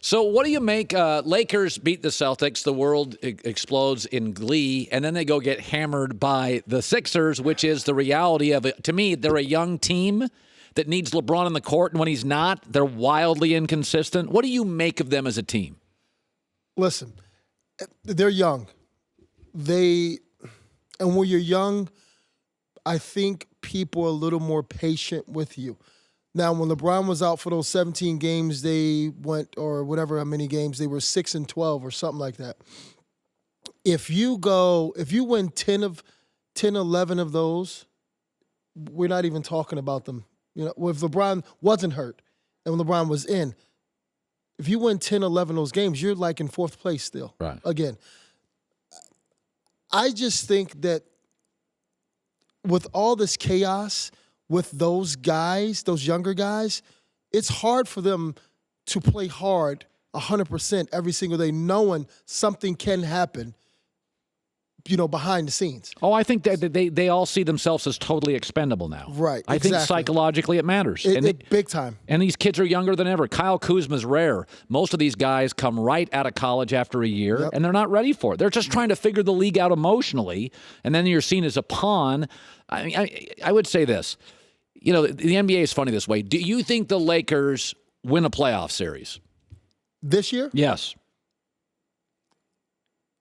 So what do you make? Lakers beat the Celtics. The world explodes in glee, and then they go get hammered by the Sixers, which is the reality of it. To me, they're a young team that needs LeBron on the court, and when he's not, they're wildly inconsistent. What do you make of them as a team? Listen, they're young. And when you're young, I think people are a little more patient with you. Now, when LeBron was out for those 17 games, they went, or whatever how many games, they were 6-12 or something like that. If you win 10, 11 of those, we're not even talking about them. You know, if LeBron wasn't hurt and when LeBron was in, if you win 10, 11 of those games, you're like in fourth place still. Right. Again, I just think that with all this chaos with those guys, those younger guys, it's hard for them to play hard 100% every single day, knowing something can happen, behind the scenes. Oh, I think that they all see themselves as totally expendable now. Right, I think psychologically it matters. Big time. And these kids are younger than ever. Kyle Kuzma's rare. Most of these guys come right out of college after a year, and they're not ready for it. They're just trying to figure the league out emotionally, and then you're seen as a pawn. I would say this. The NBA is funny this way. Do you think the Lakers win a playoff series? This year? Yes.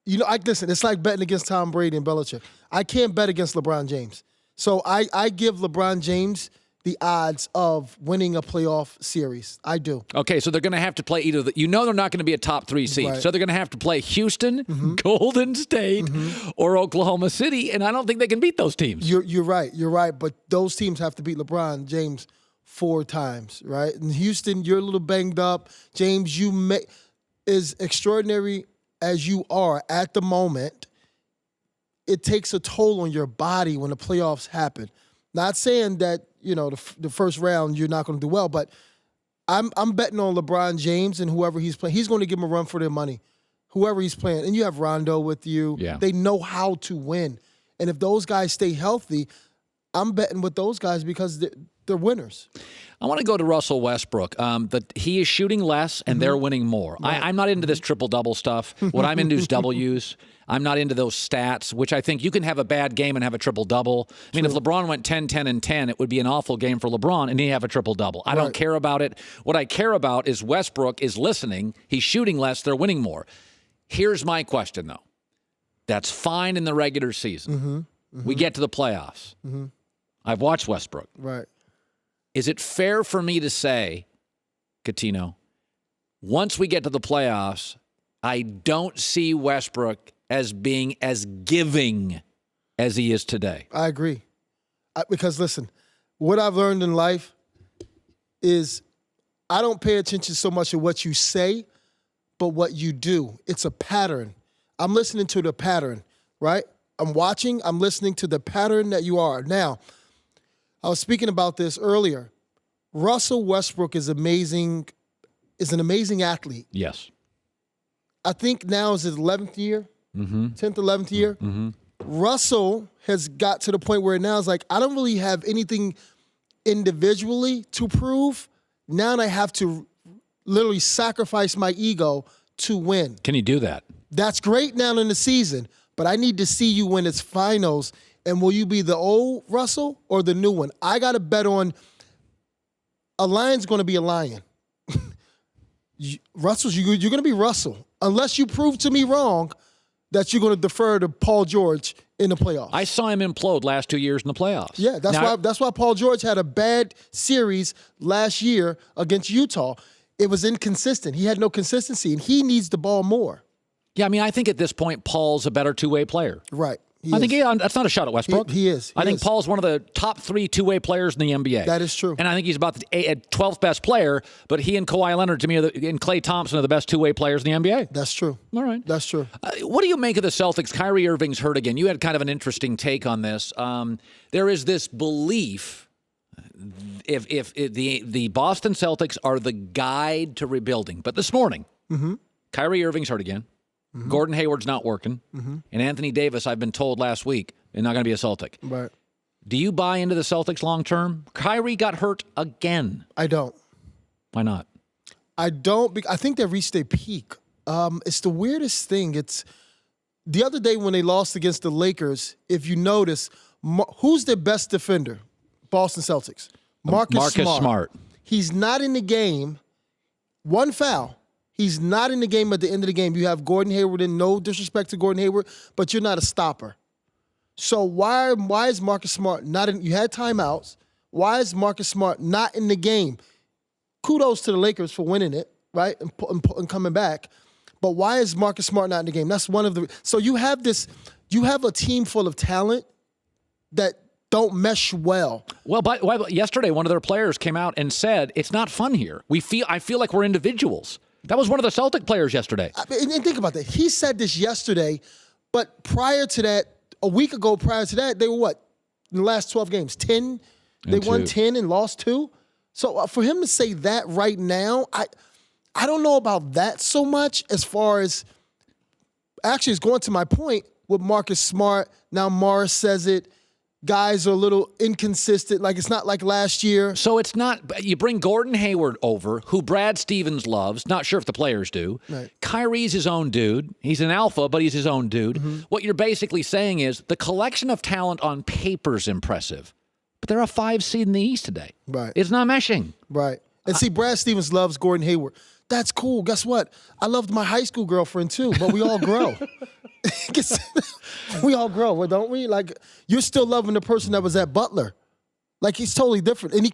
Listen, it's like betting against Tom Brady and Belichick. I can't bet against LeBron James. So I give LeBron James the odds of winning a playoff series. I do. Okay, so they're going to have to play either they're not going to be a top 3 seed. Right. So they're going to have to play Houston, Golden State, or Oklahoma City, and I don't think they can beat those teams. You're right. You're right, but those teams have to beat LeBron James 4 times, right? In Houston, you're a little banged up. James, is extraordinary as you are at the moment. It takes a toll on your body when the playoffs happen. Not saying that, the first round you're not going to do well, but I'm betting on LeBron James and whoever he's playing. He's going to give them a run for their money, whoever he's playing. And you have Rondo with you. Yeah. They know how to win. And if those guys stay healthy, I'm betting with those guys because they're winners. I want to go to Russell Westbrook. He is shooting less, and they're winning more. Right. I'm not into this triple-double stuff. What I'm into is W's. I'm not into those stats, which I think you can have a bad game and have a triple-double. I mean, if LeBron went 10, 10, and 10, it would be an awful game for LeBron, and he'd have a triple-double. I don't care about it. What I care about is Westbrook is listening. He's shooting less. They're winning more. Here's my question, though. That's fine in the regular season. We get to the playoffs. I've watched Westbrook. Right. Is it fair for me to say, Cuttino, once we get to the playoffs, I don't see Westbrook as being as giving as he is today? I agree. Because, listen, what I've learned in life is I don't pay attention so much to what you say, but what you do. It's a pattern. I'm listening to the pattern, right? I'm watching. I'm listening to the pattern that you are. Now, I was speaking about this earlier. Russell Westbrook is an amazing athlete. Yes. I think now is his 11th year, 10th, 11th year. Russell has got to the point where now it's like, I don't really have anything individually to prove. Now I have to literally sacrifice my ego to win. Can you do that? That's great now in the season, but I need to see you when it's finals. And will you be the old Russell or the new one? I got to bet on a lion's going to be a lion. Russell's, you're going to be Russell. Unless you prove to me wrong that you're going to defer to Paul George in the playoffs. I saw him implode last 2 years in the playoffs. Yeah, that's why Paul George had a bad series last year against Utah. It was inconsistent. He had no consistency, and he needs the ball more. Yeah, I mean, I think at this point, Paul's a better two-way player. Right. That's not a shot at Westbrook. He is. I think Paul's one of the top 3 two-way players in the NBA. That is true. And I think he's about the 12th best player, but he and Kawhi Leonard, to me, and Klay Thompson are the best two-way players in the NBA. That's true. All right. That's true. What do you make of the Celtics? Kyrie Irving's hurt again. You had kind of an interesting take on this. There is this belief if the Boston Celtics are the guide to rebuilding. But this morning, Kyrie Irving's hurt again. Gordon Hayward's not working. And Anthony Davis, I've been told last week, is not going to be a Celtic. Right. Do you buy into the Celtics long term? Kyrie got hurt again. I don't. Why not? I don't. I think they reached their peak. It's the weirdest thing. It's the other day when they lost against the Lakers. If you notice, who's their best defender? Boston Celtics. Marcus Smart. He's not in the game. One foul. He's not in the game at the end of the game. You have Gordon Hayward in. No disrespect to Gordon Hayward, but you're not a stopper. So why is Marcus Smart not in? You had timeouts. Why is Marcus Smart not in the game? Kudos to the Lakers for winning it, right, and coming back. But why is Marcus Smart not in the game? That's one of the. So you have a team full of talent that don't mesh well. Well, but yesterday one of their players came out and said it's not fun here. I feel like we're individuals. That was one of the Celtic players yesterday. And think about that. He said this yesterday, but prior to that, a week ago prior to that, they were what? In the last 12 games, 10? They won 10 and lost 2? So for him to say that right now, I don't know about that so much as far as actually it's going to my point with Marcus Smart. Now Morris says it. Guys are a little inconsistent. Like, it's not like last year. So it's not – you bring Gordon Hayward over, who Brad Stevens loves. Not sure if the players do. Right. Kyrie's his own dude. He's an alpha, but he's his own dude. Mm-hmm. What you're basically saying is the collection of talent on paper's impressive, but they're a 5 seed in the East today. Right. It's not meshing. Right. And see, Brad Stevens loves Gordon Hayward. That's cool. Guess what? I loved my high school girlfriend too, but we all grow. We all grow, don't we? Like, you're still loving the person that was at Butler. Like, he's totally different. And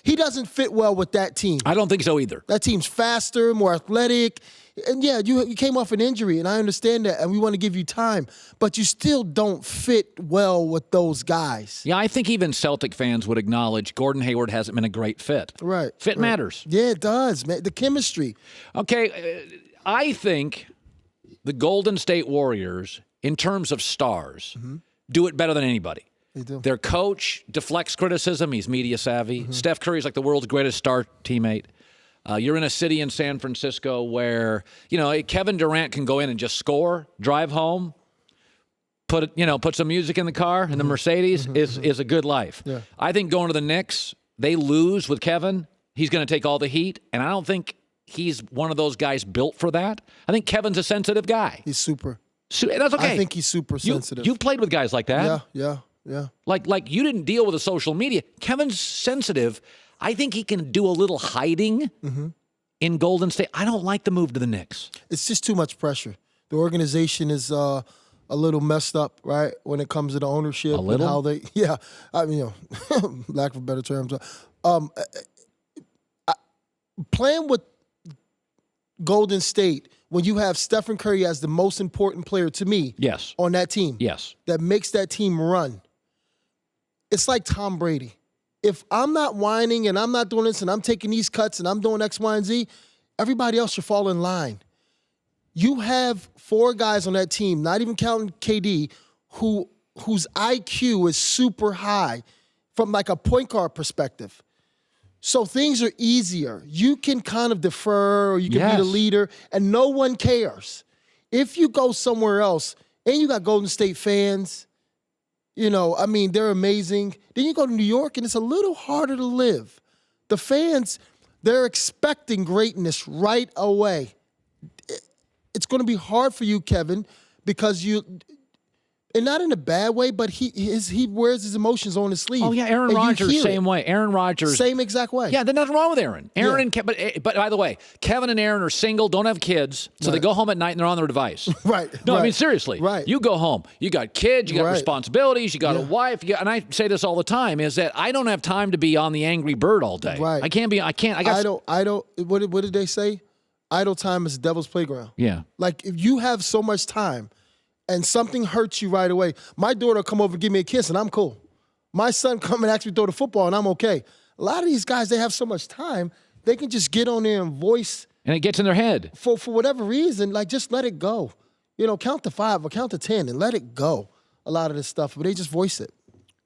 he doesn't fit well with that team. I don't think so either. That team's faster, more athletic. And yeah, you came off an injury, and I understand that, and we want to give you time. But you still don't fit well with those guys. Yeah, I think even Celtic fans would acknowledge Gordon Hayward hasn't been a great fit. Right. Fit matters. Yeah, it does, man. The chemistry. Okay, I think the Golden State Warriors, in terms of stars, do it better than anybody. They do. Their coach deflects criticism. He's media savvy. Steph Curry's like the world's greatest star teammate. You're in a city in San Francisco where, Kevin Durant can go in and just score, drive home, put some music in the car, and the Mercedes is a good life. Yeah. I think going to the Knicks, they lose with Kevin. He's going to take all the heat, and I don't think he's one of those guys built for that. I think Kevin's a sensitive guy. He's super. That's okay. I think he's super sensitive. You've played with guys like that. Yeah. Like you didn't deal with the social media. Kevin's sensitive. I think he can do a little hiding in Golden State. I don't like the move to the Knicks. It's just too much pressure. The organization is a little messed up, right, when it comes to the ownership. A little? And how they, lack of better terms. Playing with Golden State when you have Stephen Curry as the most important player to me on that team. Yes. That makes that team run. It's like Tom Brady. If I'm not whining and I'm not doing this and I'm taking these cuts and I'm doing X, Y, and Z, everybody else should fall in line. You have 4 guys on that team, not even counting KD, whose IQ is super high from like a point guard perspective. So things are easier. You can kind of defer or you can be the leader and no one cares. If you go somewhere else and you got Golden State fans, they're amazing. Then you go to New York, and it's a little harder to live. The fans, they're expecting greatness right away. It's going to be hard for you, Kevin, because and not in a bad way, but he wears his emotions on his sleeve. Oh, yeah, Aaron Rodgers, same way. Aaron Rodgers. Same exact way. Yeah, there's nothing wrong with Aaron. But by the way, Kevin and Aaron are single, don't have kids, so they go home at night and they're on their device. Right. No, I mean, seriously. Right. You go home. You got kids, you got responsibilities, you got a wife, and I say this all the time, is that I don't have time to be on the Angry Bird all day. Right. I don't, what did they say? Idle time is the devil's playground. Yeah. Like, if you have so much time, and something hurts you right away. My daughter come over and give me a kiss, and I'm cool. My son come and ask me to throw the football, and I'm okay. A lot of these guys, they have so much time, they can just get on there and voice. And it gets in their head. For whatever reason, like, just let it go. Count to 5 or count to 10 and let it go, a lot of this stuff. But they just voice it.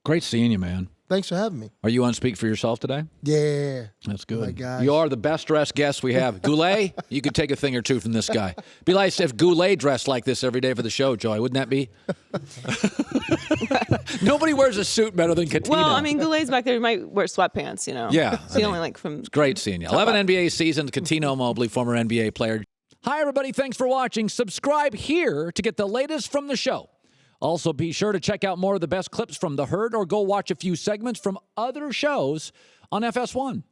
Great seeing you, man. Thanks for having me. Are you on Speak for Yourself today? Yeah. That's good. Oh my gosh. You are the best dressed guest we have. Goulet, you could take a thing or two from this guy. Be nice if Goulet dressed like this every day for the show, Joy. Wouldn't that be? Nobody wears a suit better than Cuttino. Well, I mean, Goulet's back there. He might wear sweatpants, you know. Yeah. So you only like from. It's great seeing you. 11 NBA seasons, Cuttino Mobley, former NBA player. Hi, everybody. Thanks for watching. Subscribe here to get the latest from the show. Also, be sure to check out more of the best clips from The Herd or go watch a few segments from other shows on FS1.